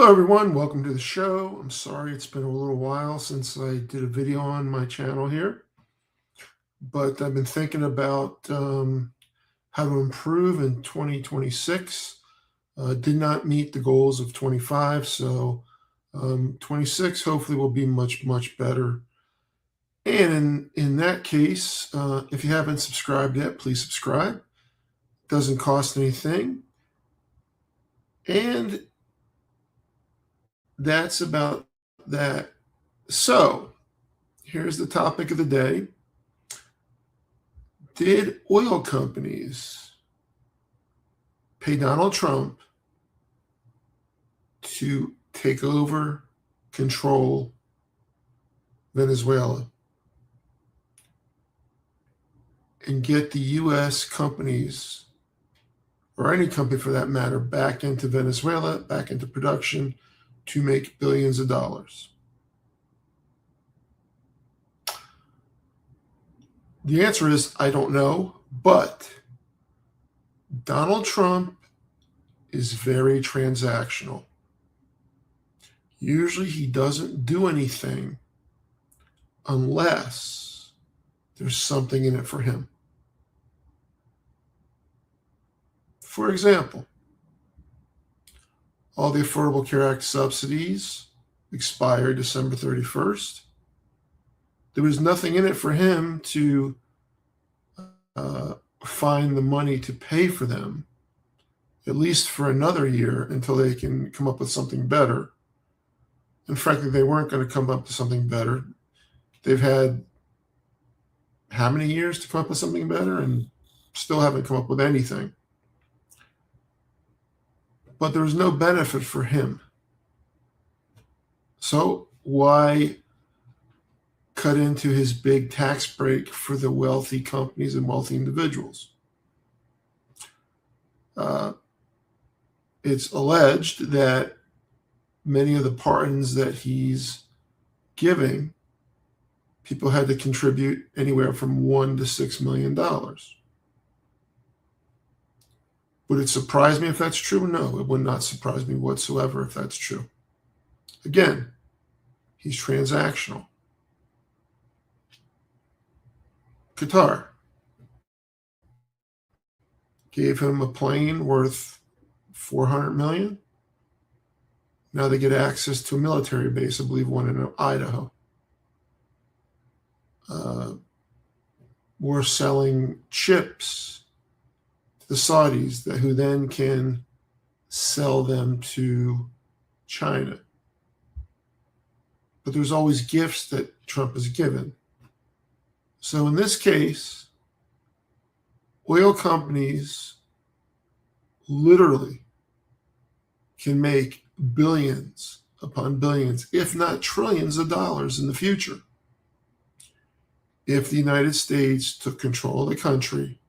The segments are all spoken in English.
Hello, everyone. Welcome to the show. I'm sorry it's been a little while since I did a video on my channel here, but I've been thinking about how to improve in 2026. Did not meet the goals of 25, so 26 hopefully will be much, much better. And in that case, if you haven't subscribed yet, please subscribe. Doesn't cost anything. And that's about that. So here's the topic of the day. Did oil companies pay Donald Trump to take over, control Venezuela, and get the U.S. companies, or any company for that matter, back into Venezuela, back into production to make billions of dollars? The answer is, I don't know, but Donald Trump is very transactional. Usually he doesn't do anything unless there's something in it for him. For example, all the Affordable Care Act subsidies expired December 31st. There was nothing in it for him to find the money to pay for them, at least for another year, until they can come up with something better. And frankly, they weren't going to come up with something better. They've had how many years to come up with something better and still haven't come up with anything. But there was no benefit for him. So why cut into his big tax break for the wealthy companies and wealthy individuals? It's alleged that many of the pardons that he's giving, people had to contribute anywhere from $1 to $6 million. Would it surprise me if that's true? No, it would not surprise me whatsoever if that's true. Again, he's transactional. Qatar gave him a plane worth $400 million. Now they get access to a military base, I believe one in Idaho. We're selling chips to the Saudis, who then can sell them to China. But there's always gifts that Trump has given. So in this case, oil companies literally can make billions upon billions, if not trillions of dollars in the future, if the United States took control of the country,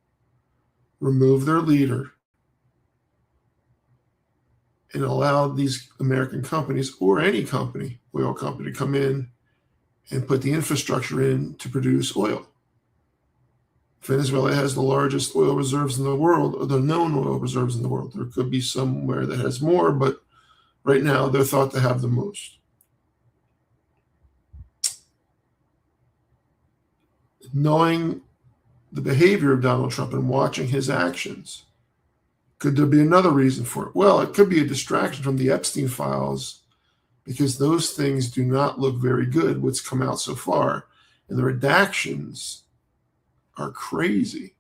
removed their leader, and allowed these American companies, or any company, oil company, to come in and put the infrastructure in to produce oil. Venezuela has the largest oil reserves in the world, or the known oil reserves in the world. There could be somewhere that has more, but right now they're thought to have the most. Knowing the behavior of Donald Trump and watching his actions, could there be another reason for it? Well, it could be a distraction from the Epstein files, because those things do not look very good, what's come out so far. And the redactions are crazy.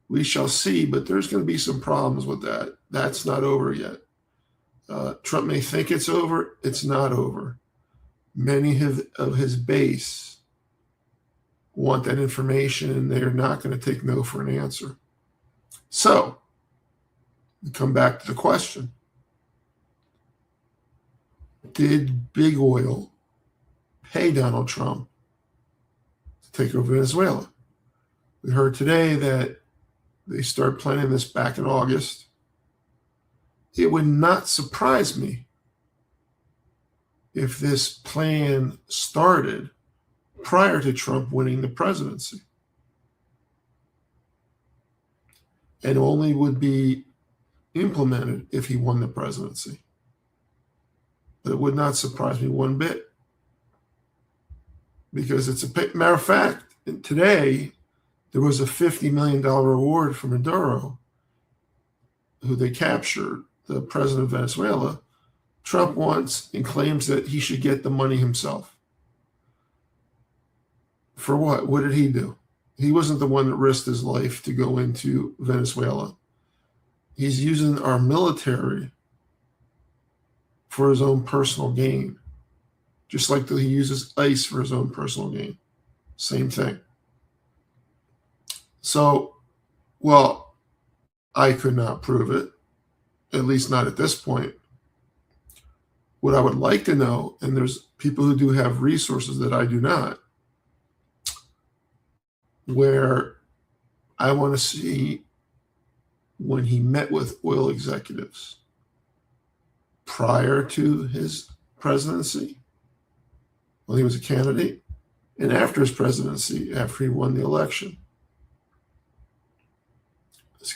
We shall see, but there's going to be some problems with that. That's not over yet. Trump may think it's over. It's not over. Many of his base want that information, and they are not going to take no for an answer. So we come back to the question. Did big oil pay Donald Trump to take over Venezuela? We heard today that they started planning this back in August. It would not surprise me if this plan started prior to Trump winning the presidency, and only would be implemented if he won the presidency. But it would not surprise me one bit, because it's a matter of fact, today there was a $50 million reward for Maduro, who they captured, the president of Venezuela. Trump wants and claims that he should get the money himself. For what? What did he do? He wasn't the one that risked his life to go into Venezuela. He's using our military for his own personal gain, just like he uses ICE for his own personal gain. Same thing. So, well, I could not prove it, at least not at this point. What I would like to know, and there's people who do have resources that I do not, where I want to see when he met with oil executives prior to his presidency, when he was a candidate, and after his presidency, after he won the election. This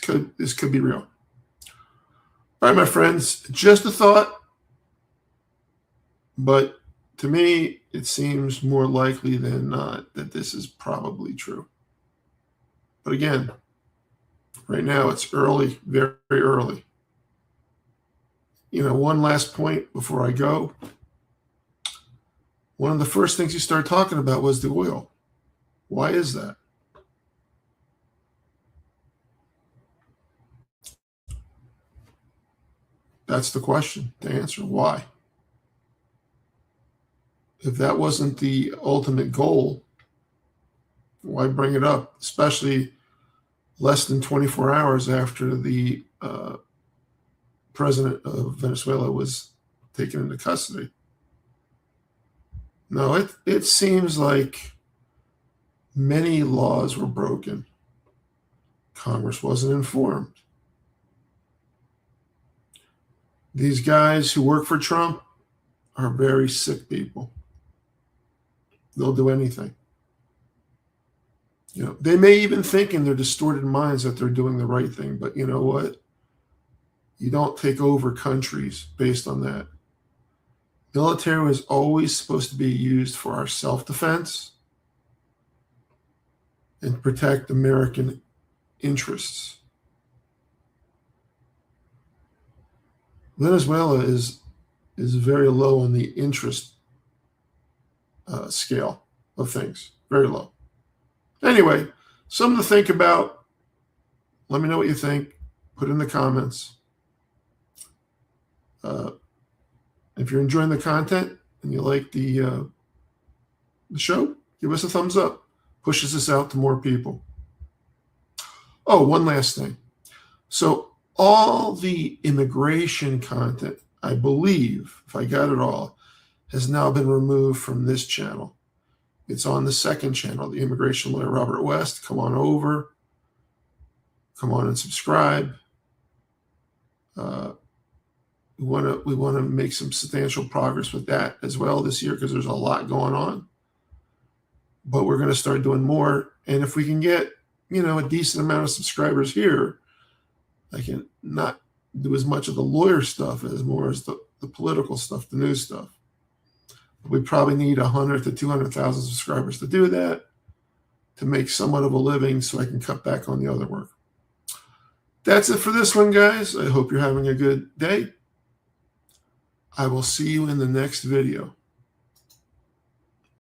could be real. All right, my friends, just a thought, but to me, it seems more likely than not that this is probably true. But again, right now it's early, very, very early. One last point before I go. One of the first things you started talking about was the oil. Why is that? That's the question to answer. Why? If that wasn't the ultimate goal, why bring it up, especially less than 24 hours after the president of Venezuela was taken into custody? No, it seems like many laws were broken. Congress wasn't informed. These guys who work for Trump are very sick people. They'll do anything. They may even think in their distorted minds that they're doing the right thing, but you know what? You don't take over countries based on that. Military was always supposed to be used for our self-defense and protect American interests. Venezuela is very low on the interest scale of things. Very low. Anyway, something to think about. Let me know what you think. Put in the comments. If you're enjoying the content and you like the show, give us a thumbs up. Pushes us out to more people. Oh, one last thing. So all the immigration content, I believe, if I got it all, has now been removed from this channel. It's on the second channel, the Immigration Lawyer Robert West. Come on over. Come on and subscribe. We want to make some substantial progress with that as well this year, because there's a lot going on. But we're going to start doing more. And if we can get, a decent amount of subscribers here, I can not do as much of the lawyer stuff as more as the political stuff, the news stuff. We probably need 100 to 200,000 subscribers to do that, to make somewhat of a living so I can cut back on the other work. That's it for this one, guys. I hope you're having a good day. I will see you in the next video.